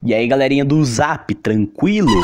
E aí, galerinha do Zap, tranquilo?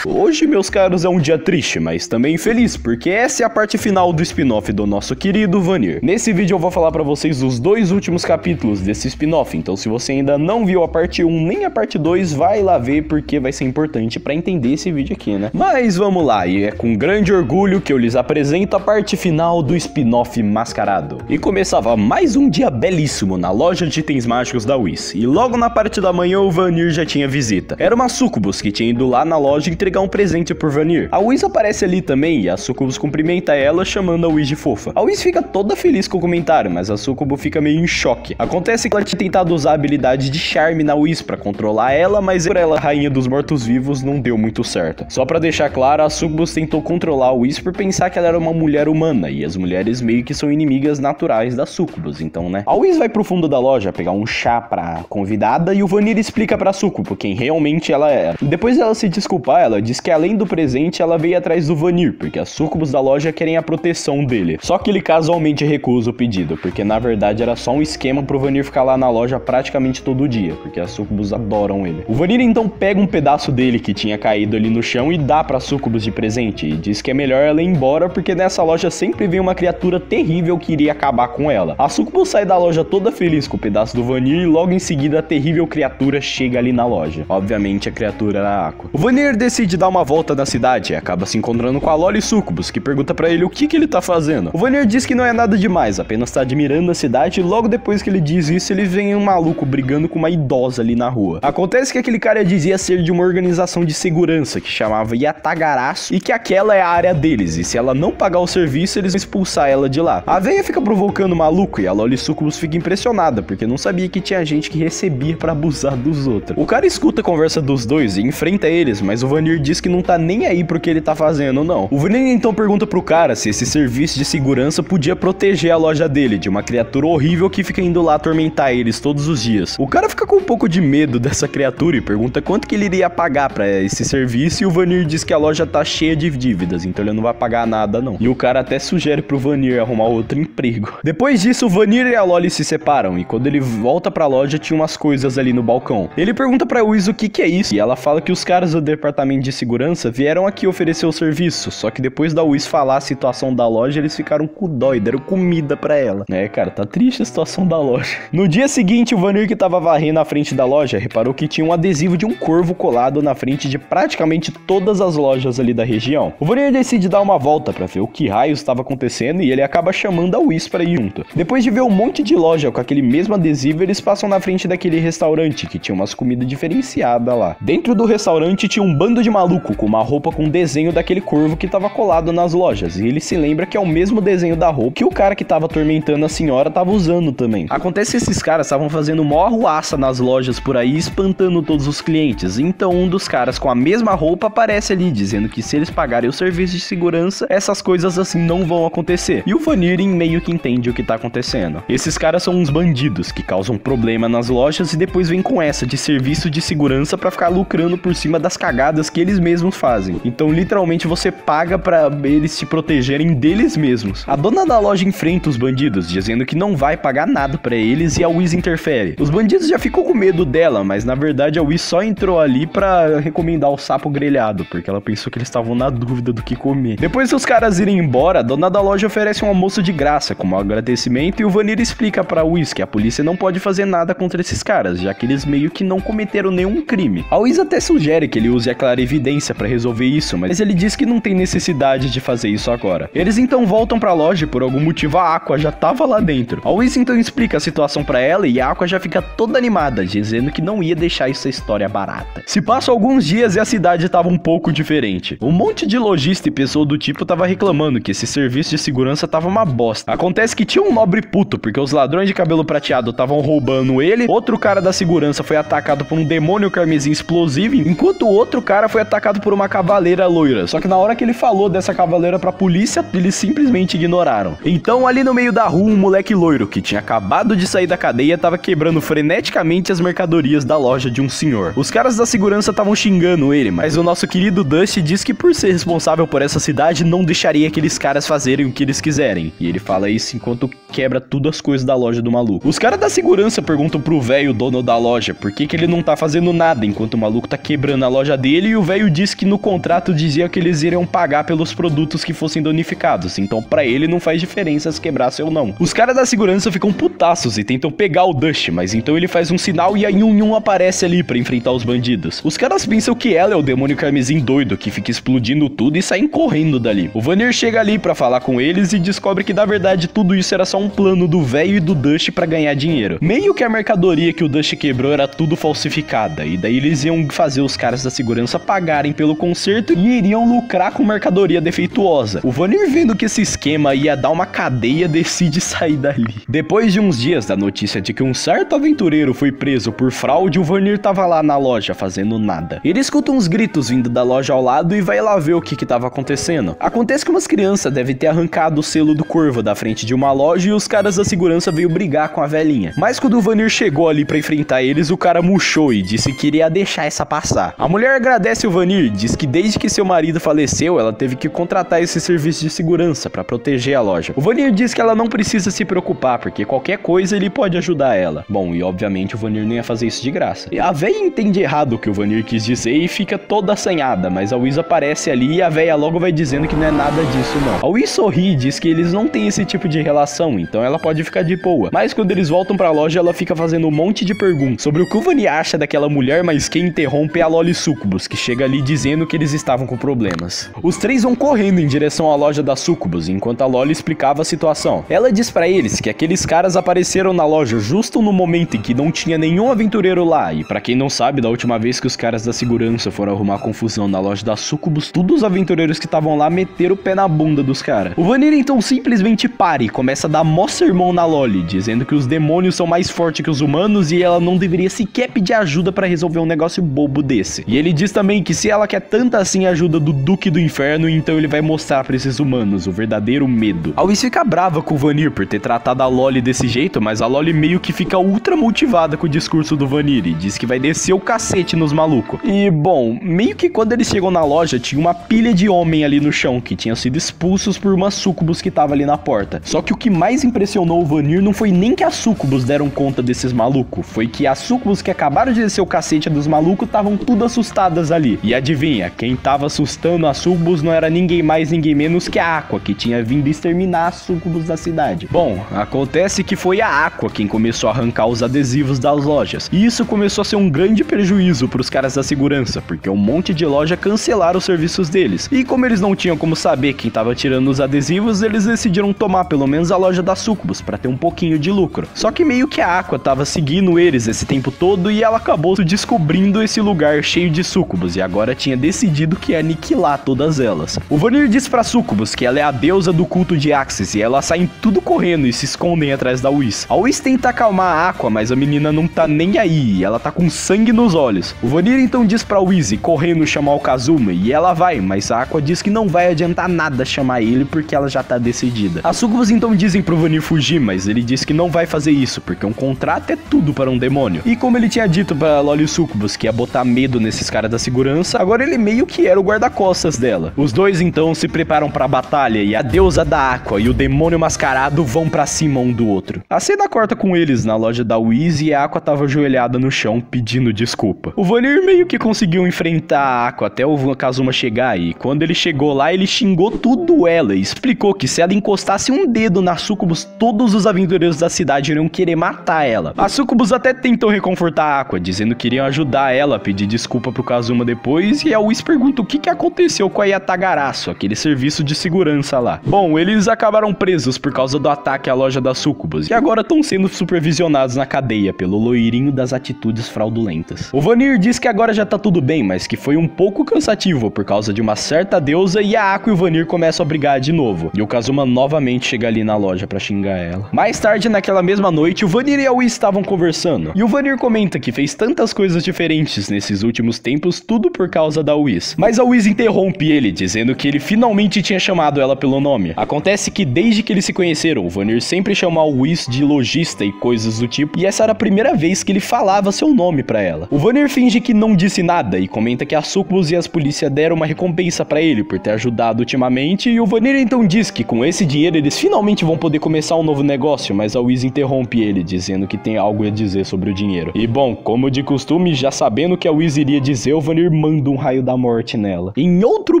Hoje, meus caros, é um dia triste, mas também feliz, porque essa é a parte final do spin-off do nosso querido Vanir. Nesse vídeo eu vou falar pra vocês os dois últimos capítulos desse spin-off, então se você ainda não viu a parte 1 nem a parte 2, vai lá ver, porque vai ser importante pra entender esse vídeo aqui, né? Mas vamos lá, e é com grande orgulho que eu lhes apresento a parte final do spin-off Mascarado. E começava mais um dia belíssimo na loja de itens mágicos da Whis, e logo na parte da manhã o Vanir já tinha visita. Era uma Succubus que tinha ido lá na loja entregar um presente por Vanir. A Whis aparece ali também e a Succubus cumprimenta ela, chamando a Whis de fofa. A Whis fica toda feliz com o comentário, mas a Succubus fica meio em choque. Acontece que ela tinha tentado usar a habilidade de charme na Whis pra controlar ela, mas por ela, rainha dos mortos-vivos, não deu muito certo. Só pra deixar claro, a Succubus tentou controlar a Whis por pensar que ela era uma mulher humana, e as mulheres meio que são inimigas naturais da Succubus, então né. A Whis vai pro fundo da loja pegar um chá pra convidada e o Vanir explica pra Succubus quem realmente ela era. Depois dela se desculpar, ela diz que além do presente, ela veio atrás do Vanir, porque as Succubus da loja querem a proteção dele. Só que ele casualmente recusa o pedido, porque na verdade era só um esquema pro Vanir ficar lá na loja praticamente todo dia, porque as Succubus adoram ele. O Vanir então pega um pedaço dele que tinha caído ali no chão e dá pra Succubus de presente, e diz que é melhor ela ir embora, porque nessa loja sempre vem uma criatura terrível que iria acabar com ela. A Succubus sai da loja toda feliz com o pedaço do Vanir e logo em seguida a terrível criatura chega ali na loja. Obviamente a criatura era a Aqua. O Vanir decide dar uma volta na cidade e acaba se encontrando com a Loli Succubus, que pergunta pra ele o que ele tá fazendo. O Vanir diz que não é nada demais, apenas tá admirando a cidade, e logo depois que ele diz isso, eles veem um maluco brigando com uma idosa ali na rua. Acontece que aquele cara dizia ser de uma organização de segurança que chamava Yatagarasu e que aquela é a área deles, e se ela não pagar o serviço, eles vão expulsar ela de lá. A véia fica provocando o maluco e a Loli Succubus fica impressionada, porque não sabia que tinha gente que recebia pra abusar dos outros. O cara escuta a conversa dos dois e enfrenta eles, mas o Vanir diz que não tá nem aí pro que ele tá fazendo, não. O Vanir então pergunta pro cara se esse serviço de segurança podia proteger a loja dele de uma criatura horrível que fica indo lá atormentar eles todos os dias. O cara fica com um pouco de medo dessa criatura e pergunta quanto que ele iria pagar pra esse serviço, e o Vanir diz que a loja tá cheia de dívidas, então ele não vai pagar nada, não. E o cara até sugere pro Vanir arrumar outro emprego. Depois disso, o Vanir e a Loli se separam, e quando ele volta pra loja, tinha umas coisas ali no balcão. Ele pergunta pra Whis o que é isso, e ela fala que os caras do departamento de segurança vieram aqui oferecer o serviço, só que depois da Whis falar a situação da loja, eles ficaram com dó e deram comida pra ela. É, cara, tá triste a situação da loja. No dia seguinte, o Vanir, que tava varrendo na frente da loja, reparou que tinha um adesivo de um corvo colado na frente de praticamente todas as lojas ali da região. O Vanir decide dar uma volta pra ver o que raios estava acontecendo e ele acaba chamando a Whis pra ir junto. Depois de ver um monte de loja com aquele mesmo adesivo, eles passam na frente daquele restaurante que tinha umas comidas diferenciadas lá. Dentro do restaurante tinha um bando de maluco com uma roupa com desenho daquele corvo que tava colado nas lojas, e ele se lembra que é o mesmo desenho da roupa que o cara que tava atormentando a senhora tava usando também. Acontece que esses caras estavam fazendo mó arruaça nas lojas por aí, espantando todos os clientes, então um dos caras com a mesma roupa aparece ali, dizendo que se eles pagarem o serviço de segurança, essas coisas assim não vão acontecer. E o Vanir meio que entende o que tá acontecendo. Esses caras são uns bandidos que causam problema nas lojas e depois vêm com essa de serviço de segurança pra ficar lucrando por cima das cagadas que eles mesmos fazem. Então literalmente você paga pra eles se protegerem deles mesmos. A dona da loja enfrenta os bandidos, dizendo que não vai pagar nada pra eles, e a Whis interfere. Os bandidos já ficam com medo dela, mas na verdade a Whis só entrou ali pra recomendar o sapo grelhado, porque ela pensou que eles estavam na dúvida do que comer. Depois que os caras irem embora, a dona da loja oferece um almoço de graça como agradecimento, e o Vanir explica pra Whis que a polícia não pode fazer nada contra esses caras, já que eles meio que não cometeram nenhum crime. A Whis até sugere que ele use a clarividência pra resolver isso, mas ele diz que não tem necessidade de fazer isso agora. Eles então voltam pra loja e por algum motivo a Aqua já tava lá dentro. A Whis então explica a situação pra ela e a Aqua já fica toda animada, dizendo que não ia deixar essa história barata. Se passam alguns dias e a cidade tava um pouco diferente. Um monte de lojista e pessoa do tipo tava reclamando que esse serviço de segurança tava uma bosta. Acontece que tinha um nobre puto, porque os ladrões de cabelo prateado estavam roubando ele, outro cara da segurança foi atacado por um demônio carmesim explosivo, enquanto o outro cara foi atacado por uma cavaleira loira. Só que na hora que ele falou dessa cavaleira pra polícia, eles simplesmente ignoraram. Então ali no meio da rua, um moleque loiro que tinha acabado de sair da cadeia tava quebrando freneticamente as mercadorias da loja de um senhor. Os caras da segurança estavam xingando ele, mas o nosso querido Dusty diz que por ser responsável por essa cidade, não deixaria aqueles caras fazerem o que eles quiserem. E ele fala isso enquanto quebra tudo as coisas da loja do maluco. Os caras da segurança perguntam pro velho, dono da loja, por que ele não tá fazendo nada enquanto o maluco tá quebrando a loja dele, e o velho diz que no contrato dizia que eles iriam pagar pelos produtos que fossem danificados, então pra ele não faz diferença se quebrasse ou não. Os caras da segurança ficam putaços e tentam pegar o Dusty, mas então ele faz um sinal e a Yun aparece ali pra enfrentar os bandidos. Os caras pensam que ela é o demônio carmesim doido que fica explodindo tudo e saem correndo dali. O Vanir chega ali pra falar com eles e descobre que na verdade tudo isso era só um plano do velho e do Dusty pra ganhar dinheiro. Meio que a mercadoria que o Dusty quebrou era tudo falsificada, e daí eles iam fazer os caras da segurança pagarem pelo conserto e iriam lucrar com mercadoria defeituosa. O Vanir, vendo que esse esquema ia dar uma cadeia, decide sair dali. Depois de uns dias da notícia de que um certo aventureiro foi preso por fraude, o Vanir tava lá na loja fazendo nada. Ele escuta uns gritos vindo da loja ao lado e vai lá ver o que tava acontecendo. Acontece que umas crianças devem ter arrancado o selo do corvo da frente de uma loja e os caras da segurança veio brigar com a velhinha. Mas quando o Vanir chegou ali pra enfrentar eles, o cara murchou e disse que iria deixar essa passar. A mulher agradece o Vanir, diz que desde que seu marido faleceu, ela teve que contratar esse serviço de segurança pra proteger a loja. O Vanir diz que ela não precisa se preocupar, porque qualquer coisa ele pode ajudar ela. Bom, e obviamente o Vanir não ia fazer isso de graça. E a véia entende errado o que o Vanir quis dizer e fica toda assanhada, mas a Whis aparece ali e a véia logo vai dizendo que não é nada disso não. A Whis sorri e diz que eles não têm esse tipo de relação, então ela pode ficar de boa. Mas quando eles voltam pra loja, ela fica fazendo um monte de perguntas sobre o que o Vanir acha daquela mulher, mas quem interrompe é a Loli Succubus, que chega ali dizendo que eles estavam com problemas. Os três vão correndo em direção à loja da Succubus, enquanto a Loli explicava a situação. Ela diz pra eles que aqueles caras apareceram na loja justo no momento em que não tinha nenhum aventureiro lá, e pra quem não sabe, da última vez que os caras da segurança foram arrumar confusão na loja da Succubus, todos os aventureiros que estavam lá meteram o pé na bunda dos caras. O Vanir então simplesmente para e começa a dar mó sermão na Loli, dizendo que os demônios são mais fortes que os humanos e ela não deveria sequer pedir ajuda pra resolver um negócio bobo desse. E ele diz também que se ela quer tanta assim ajuda do Duque do Inferno, então ele vai mostrar pra esses humanos o verdadeiro medo. A Whis fica brava com o Vanir por ter tratado a Loli desse jeito, mas a Loli meio que fica ultra motivada com o discurso do Vanir e diz que vai descer o cacete nos malucos. E bom, meio que quando eles chegam na loja, tinha uma pilha de homem ali no chão que tinham sido expulsos por uma Succubus que tava ali na porta. Só que o que mais impressionou o Vanir não foi nem que as Succubus deram conta desses malucos, foi que as Succubus que acabaram de descer o cacete dos malucos estavam tudo assustadas ali. E adivinha, quem tava assustando as Succubus não era ninguém mais, ninguém menos que a Aqua, que tinha vindo exterminar as Succubus da cidade. Bom, acontece que foi a Aqua quem começou a arrancar os adesivos das lojas. E isso começou a ser um grande prejuízo pros caras da segurança, porque um monte de loja cancelaram os serviços deles. E como eles não tinham como saber quem tava tirando os adesivos, eles decidiram tomar pelo menos a loja da Succubus pra ter um pouquinho de lucro. Só que meio que a Aqua tava seguindo eles esse tempo todo e ela acabou descobrindo esse lugar cheio de Succubus e agora tinha decidido que ia aniquilar todas elas. O Vanir diz pra Succubus que ela é a deusa do culto de Axis e elas saem tudo correndo e se escondem atrás da Whis. A Whis tenta acalmar a Aqua, mas a menina não tá nem aí e ela tá com sangue nos olhos. O Vanir então diz pra Whis ir correndo chamar o Kazuma e ela vai, mas a Aqua diz que não vai adiantar nada chamar ele porque ela já tá decidida. As Succubus então dizem pro Vanir fugir, mas ele diz que não vai fazer isso porque um contrato é tudo para um demônio. E como ele tinha dito pra Loli Succubus que ia botar medo nesses caras da segurança, agora ele meio que era o guarda-costas dela. Os dois então se preparam pra batalha e a deusa da Aqua e o demônio mascarado vão pra cima um do outro. A cena corta com eles na loja da Whis e a Aqua tava ajoelhada no chão pedindo desculpa. O Vanir meio que conseguiu enfrentar a Aqua até o Kazuma chegar e quando ele chegou lá ele xingou tudo ela e explicou que se ela encostasse um dedo na Succubus, todos os aventureiros da cidade iriam querer matar ela. A Succubus até tentou reconfortar a Aqua, dizendo que iriam ajudar ela a pedir desculpa pro Kazuma depois, e a Whis pergunta o que aconteceu com a Yatagarasu, aquele serviço de segurança lá. Bom, eles acabaram presos por causa do ataque à loja da Succubus, e agora estão sendo supervisionados na cadeia pelo loirinho das atitudes fraudulentas. O Vanir diz que agora já tá tudo bem, mas que foi um pouco cansativo por causa de uma certa deusa, e a Aqua e o Vanir começam a brigar de novo, e o Kazuma novamente chega ali na loja pra xingar ela. Mais tarde, naquela mesma noite, o Vanir e a Whis estavam conversando, e o Vanir comenta que fez tantas coisas diferentes nesses últimos tempos, tudo por causa da Whis. Mas a Whis interrompe ele, dizendo que ele finalmente tinha chamado ela pelo nome. Acontece que desde que eles se conheceram, o Vanir sempre chamou a Whis de lojista e coisas do tipo, e essa era a primeira vez que ele falava seu nome pra ela. O Vanir finge que não disse nada e comenta que a Succubus e as polícias deram uma recompensa pra ele por ter ajudado ultimamente, e o Vanir então diz que com esse dinheiro eles finalmente vão poder começar um novo negócio, mas a Whis interrompe ele, dizendo que tem algo a dizer sobre o dinheiro. E bom, como de costume, já sabendo o que a Whis iria dizer, o Vanir manda um raio da morte nela. Em outro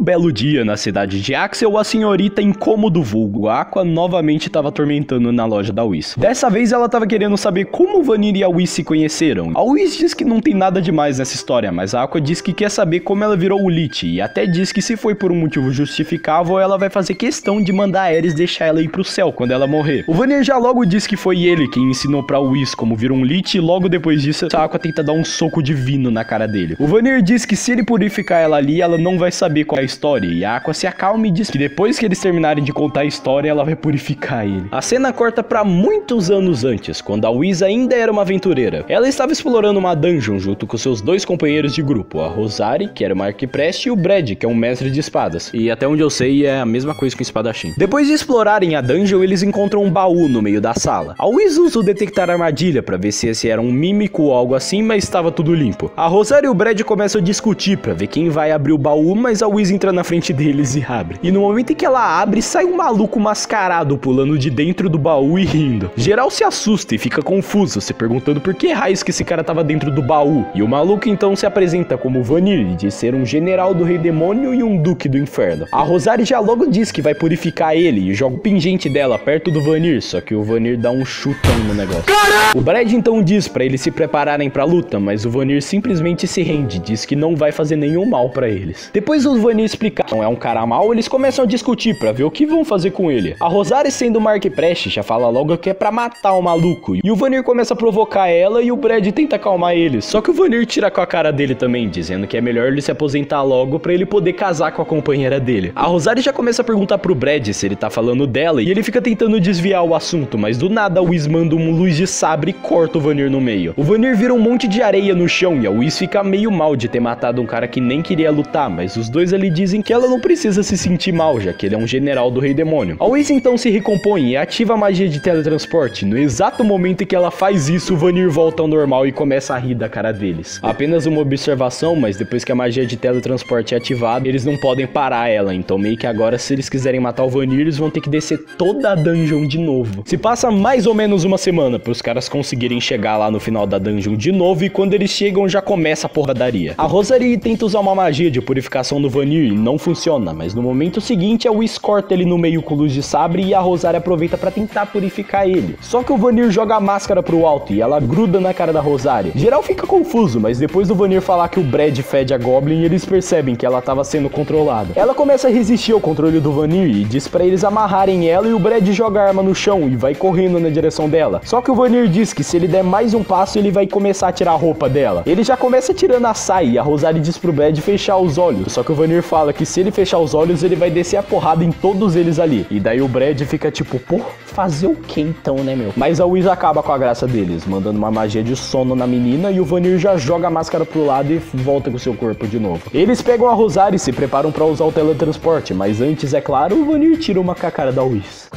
belo dia na cidade de Axel, a senhorita Incômodo vulgo Aqua novamente estava atormentando na loja da Whis. Dessa vez ela estava querendo saber como o Vanir e a Whis se conheceram. A Whis diz que não tem nada demais nessa história, mas a Aqua diz que quer saber como ela virou o Lich, e até diz que se foi por um motivo justificável, ela vai fazer questão de mandar a Ares deixar ela ir pro céu quando ela morrer. O Vanir já logo diz que foi ele quem ensinou pra Whis como vir um Lich, e logo depois disso a Aqua tenta dar um soco divino na cara dele. O Vanir diz que se ele purificar ela ali, ela não vai saber qual é a história, e a Aqua se acalma e diz que depois que eles terminarem de contar a história, ela vai purificar ele. A cena corta pra muitos anos antes, quando a Whis ainda era uma aventureira. Ela estava explorando uma dungeon junto com seus dois companheiros de grupo, a Rosari, que era uma arquipreste, e o Brad, que é um mestre de espadas. E até onde eu sei, é a mesma coisa que um espadachim. Depois de explorarem a dungeon, eles encontram um baú no meio da sala. A Whis usa o detectar armadilha pra ver se esse era um mímico ou algo assim, mas estava tudo limpo. A Rosari e o Brad começam a discutir pra ver quem vai abrir o baú, mas a Whis entra na frente deles e abre. E no momento em que ela abre, sai um maluco mascarado pulando de dentro do baú e rindo. Geral se assusta e fica confuso, se perguntando por que raios que esse cara tava dentro do baú. E o maluco então se apresenta como Vanir e diz ser um general do Rei Demônio e um duque do inferno. A Rosari já logo diz que vai purificar ele e joga o pingente dela perto do Vanir, só que o Vanir dá um chutão no negócio. Caramba! O Brad então diz pra eles se prepararem pra luta, mas o Vanir simplesmente se rende, diz que não vai fazer nenhum mal pra eles. Depois do Vanir explicar que não é um cara mau, eles começam a discutir pra ver o que vão fazer com ele. A Rosari, sendo uma arquipreste, já fala logo que é pra matar o maluco, e o Vanir começa a provocar ela e o Brad tenta acalmar eles. Só que o Vanir tira com a cara dele também, dizendo que é melhor ele se aposentar logo pra ele poder casar com a companheira dele. A Rosari já começa a perguntar pro Brad se ele tá falando dela, e ele fica tentando desviar o assunto, mas do nada a Whis manda uma luz de sabre e corta o Vanir no meio. O Vanir vira um monte de areia no chão e a Whis fica meio mal de ter matado um cara que nem queria lutar, mas os dois ali dizem que ela não precisa se sentir mal, já que ele é um general do Rei Demônio. A Whis então se recompõe e ativa a magia de teletransporte. No exato momento em que ela faz isso, o Vanir volta ao normal e começa a rir da cara deles. Apenas uma observação, mas depois que a magia de teletransporte é ativada, eles não podem parar ela, então meio que agora se eles quiserem matar o Vanir, eles vão ter que descer toda a dungeon de novo. Se passa mais ou menos uma semana para os caras conseguirem chegar lá no final da dungeon de novo, e quando eles chegam já começa a porradaria. A Rosari tenta usar uma magia de purificação no Vanir e não funciona, mas no momento seguinte a Whis corta ele no meio com luz de sabre e a Rosari aproveita para tentar purificar ele. Só que o Vanir joga a máscara pro alto e ela gruda na cara da Rosari. Geral fica confuso, mas depois do Vanir falar que o Brad fede a Goblin, eles percebem que ela estava sendo controlada. Ela começa a resistir ao controle do Vanir e diz pra eles amarrarem ela, e o Brad joga a arma no chão e vai correndo na direção dela. Só que o Vanir diz que se ele der mais um passo, ele vai começar a tirar a roupa dela. Ele já começa tirando a saia e a Rosari diz pro Brad fechar os olhos. Só que o Vanir fala que se ele fechar os olhos, ele vai descer a porrada em todos eles ali. E daí o Brad fica tipo, pô, fazer o que então, né, meu? Mas a Whis acaba com a graça deles, mandando uma magia de sono na menina, e o Vanir já joga a máscara pro lado e volta com seu corpo de novo. Eles pegam a Rosari e se preparam pra usar o teletransporte, mas antes, é claro, o Vanir tira uma com a cara da Whis.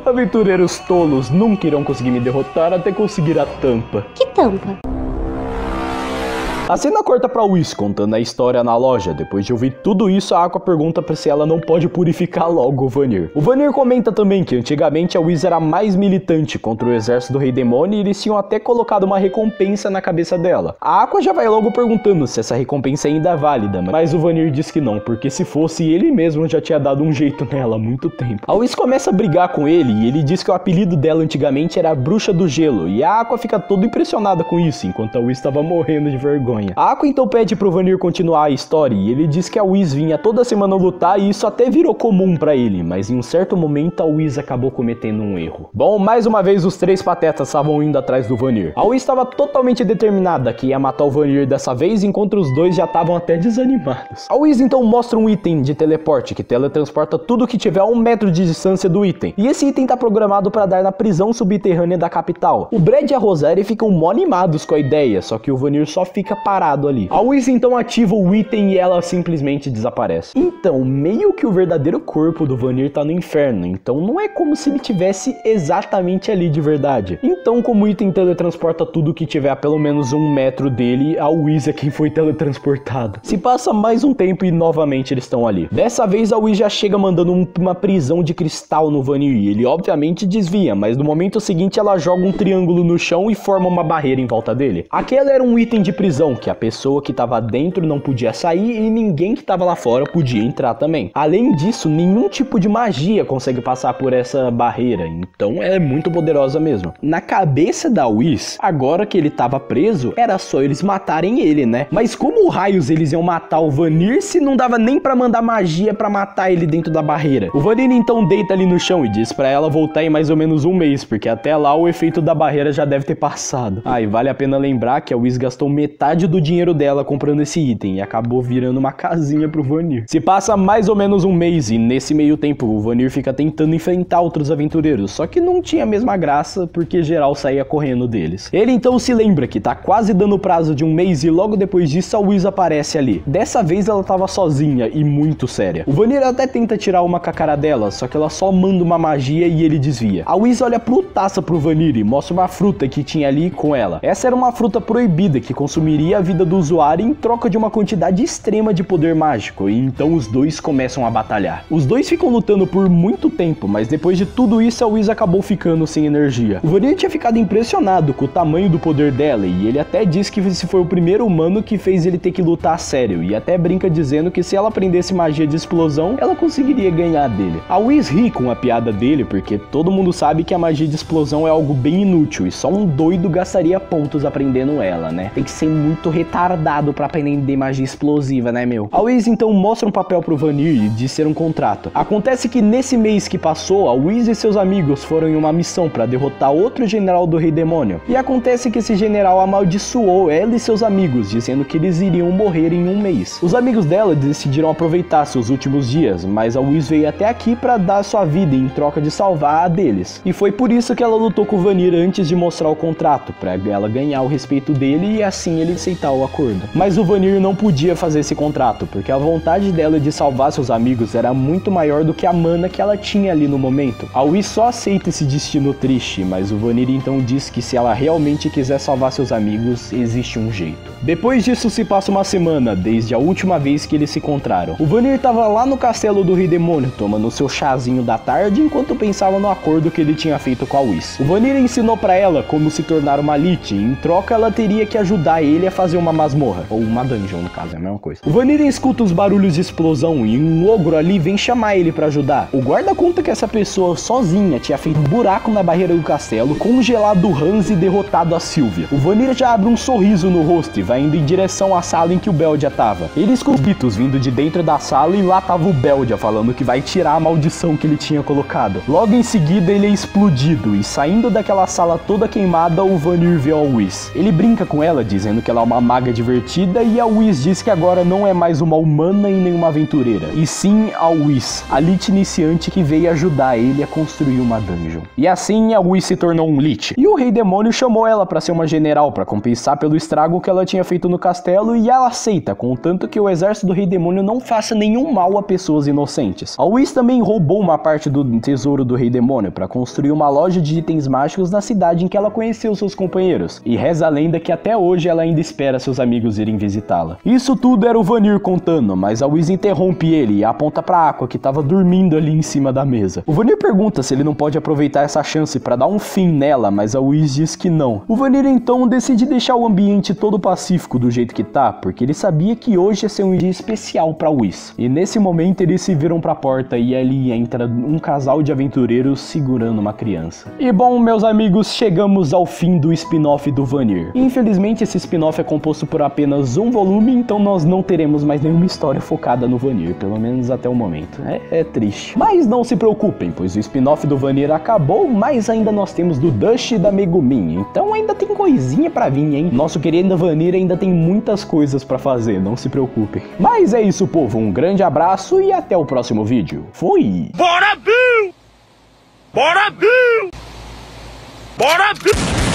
Aventureiros tolos nunca irão conseguir me derrotar até conseguir a tampa. Que tampa? A cena corta pra Whis contando a história na loja. Depois de ouvir tudo isso, a Aqua pergunta pra se ela não pode purificar logo o Vanir. O Vanir comenta também que antigamente a Whis era mais militante contra o exército do Rei Demônio e eles tinham até colocado uma recompensa na cabeça dela. A Aqua já vai logo perguntando se essa recompensa ainda é válida, mas o Vanir diz que não, porque se fosse, ele mesmo já tinha dado um jeito nela há muito tempo. A Whis começa a brigar com ele e ele diz que o apelido dela antigamente era a Bruxa do Gelo, e a Aqua fica toda impressionada com isso, enquanto a Whis estava morrendo de vergonha. A Aqua então pede pro Vanir continuar a história e ele diz que a Whis vinha toda semana lutar e isso até virou comum pra ele, mas em um certo momento a Whis acabou cometendo um erro. Bom, mais uma vez os três patetas estavam indo atrás do Vanir. A Whis estava totalmente determinada que ia matar o Vanir dessa vez, enquanto os dois já estavam até desanimados. A Whis então mostra um item de teleporte que teletransporta tudo que tiver a 1 metro de distância do item, e esse item tá programado pra dar na prisão subterrânea da capital. O Brad e a Rosari ficam mó animados com a ideia, só que o Vanir só fica parado ali. A Whis então ativa o item e ela simplesmente desaparece. Então, meio que o verdadeiro corpo do Vanir tá no inferno, então não é como se ele tivesse exatamente ali de verdade. Então, como o item teletransporta tudo que tiver a pelo menos 1 metro dele, a Whis é quem foi teletransportado. Se passa mais um tempo e novamente eles estão ali. Dessa vez a Whis já chega mandando uma prisão de cristal no Vanir, e ele obviamente desvia, mas no momento seguinte ela joga um triângulo no chão e forma uma barreira em volta dele. Aquele era um item de prisão, que a pessoa que estava dentro não podia sair e ninguém que estava lá fora podia entrar também. Além disso, nenhum tipo de magia consegue passar por essa barreira, então ela é muito poderosa mesmo. Na cabeça da Whis, agora que ele estava preso, era só eles matarem ele, né? Mas como raios eles iam matar o Vanir se não dava nem pra mandar magia pra matar ele dentro da barreira? O Vanir então deita ali no chão e diz pra ela voltar em mais ou menos 1 mês, porque até lá o efeito da barreira já deve ter passado. E vale a pena lembrar que a Whis gastou metade do dinheiro dela comprando esse item e acabou virando uma casinha pro Vanir. Se passa mais ou menos 1 mês e nesse meio tempo o Vanir fica tentando enfrentar outros aventureiros, só que não tinha a mesma graça porque geral saía correndo deles. Ele então se lembra que tá quase dando o prazo de 1 mês e logo depois disso a Whis aparece ali. Dessa vez ela tava sozinha e muito séria. O Vanir até tenta tirar uma com a cara dela, só que ela só manda uma magia e ele desvia. A Whis olha putaça pro Vanir e mostra uma fruta que tinha ali com ela. Essa era uma fruta proibida que consumiria a vida do usuário em troca de uma quantidade extrema de poder mágico, e então os dois começam a batalhar. Os dois ficam lutando por muito tempo, mas depois de tudo isso a Whis acabou ficando sem energia. O Vanir tinha ficado impressionado com o tamanho do poder dela e ele até diz que esse foi o primeiro humano que fez ele ter que lutar a sério, e até brinca dizendo que se ela aprendesse magia de explosão, ela conseguiria ganhar dele. A Whis ri com a piada dele, porque todo mundo sabe que a magia de explosão é algo bem inútil, e só um doido gastaria pontos aprendendo ela, né? Tem que ser muito retardado pra aprender magia explosiva, né, meu? A Whis então mostra um papel pro Vanir e diz ser um contrato. Acontece que nesse mês que passou, a Whis e seus amigos foram em uma missão pra derrotar outro general do Rei Demônio, e acontece que esse general amaldiçoou ela e seus amigos, dizendo que eles iriam morrer em 1 mês. Os amigos dela decidiram aproveitar seus últimos dias, mas a Whis veio até aqui pra dar sua vida em troca de salvar a deles. E foi por isso que ela lutou com o Vanir antes de mostrar o contrato, pra ela ganhar o respeito dele e assim ele aceitar o acordo. Mas o Vanir não podia fazer esse contrato, porque a vontade dela de salvar seus amigos era muito maior do que a mana que ela tinha ali no momento. A Whis só aceita esse destino triste, mas o Vanir então diz que se ela realmente quiser salvar seus amigos, existe um jeito. Depois disso se passa uma semana, desde a última vez que eles se encontraram. O Vanir estava lá no castelo do Rei Demônio, tomando seu chazinho da tarde, enquanto pensava no acordo que ele tinha feito com a Whis. O Vanir ensinou pra ela como se tornar uma Lich, e em troca ela teria que ajudar ele a fazer uma masmorra, ou uma dungeon no caso, é a mesma coisa. O Vanir escuta os barulhos de explosão e um ogro ali vem chamar ele pra ajudar. O guarda conta que essa pessoa sozinha tinha feito um buraco na barreira do castelo, congelado o Hans e derrotado a Sylvia. O Vanir já abre um sorriso no rosto e vai indo em direção à sala em que o Beldia tava. Ele escuta gritos vindo de dentro da sala e lá tava o Beldia falando que vai tirar a maldição que ele tinha colocado. Logo em seguida ele é explodido e saindo daquela sala toda queimada, o Vanir vê a Whis. Ele brinca com ela dizendo que ela é uma maga divertida e a Whis diz que agora não é mais uma humana e nem uma aventureira, e sim a Whis, a Lich iniciante que veio ajudar ele a construir uma dungeon. E assim a Whis se tornou um Lich. E o Rei Demônio chamou ela para ser uma general para compensar pelo estrago que ela tinha feito no castelo, e ela aceita, contanto que o exército do Rei Demônio não faça nenhum mal a pessoas inocentes. A Whis também roubou uma parte do tesouro do Rei Demônio para construir uma loja de itens mágicos na cidade em que ela conheceu seus companheiros, e reza a lenda que até hoje ela ainda espera seus amigos irem visitá-la. Isso tudo era o Vanir contando, mas a Whis interrompe ele e aponta pra Aqua, que estava dormindo ali em cima da mesa. O Vanir pergunta se ele não pode aproveitar essa chance para dar um fim nela, mas a Whis diz que não. O Vanir então decide deixar o ambiente todo pacífico do jeito que tá, porque ele sabia que hoje ia ser um dia especial pra Whis. E nesse momento eles se viram pra porta e ali entra um casal de aventureiros segurando uma criança. E bom, meus amigos, chegamos ao fim do spin-off do Vanir. Infelizmente esse spin-off é composto por apenas um volume, então nós não teremos mais nenhuma história focada no Vanir, pelo menos até o momento. É triste. Mas não se preocupem, pois o spin-off do Vanir acabou, mas ainda nós temos do Dust e da Megumin, então ainda tem coisinha pra vir, hein? Nosso querido Vanir ainda tem muitas coisas pra fazer, não se preocupem. Mas é isso, povo, um grande abraço e até o próximo vídeo. Fui! Bora, Bill! Bora, Bill! Bora, Bill!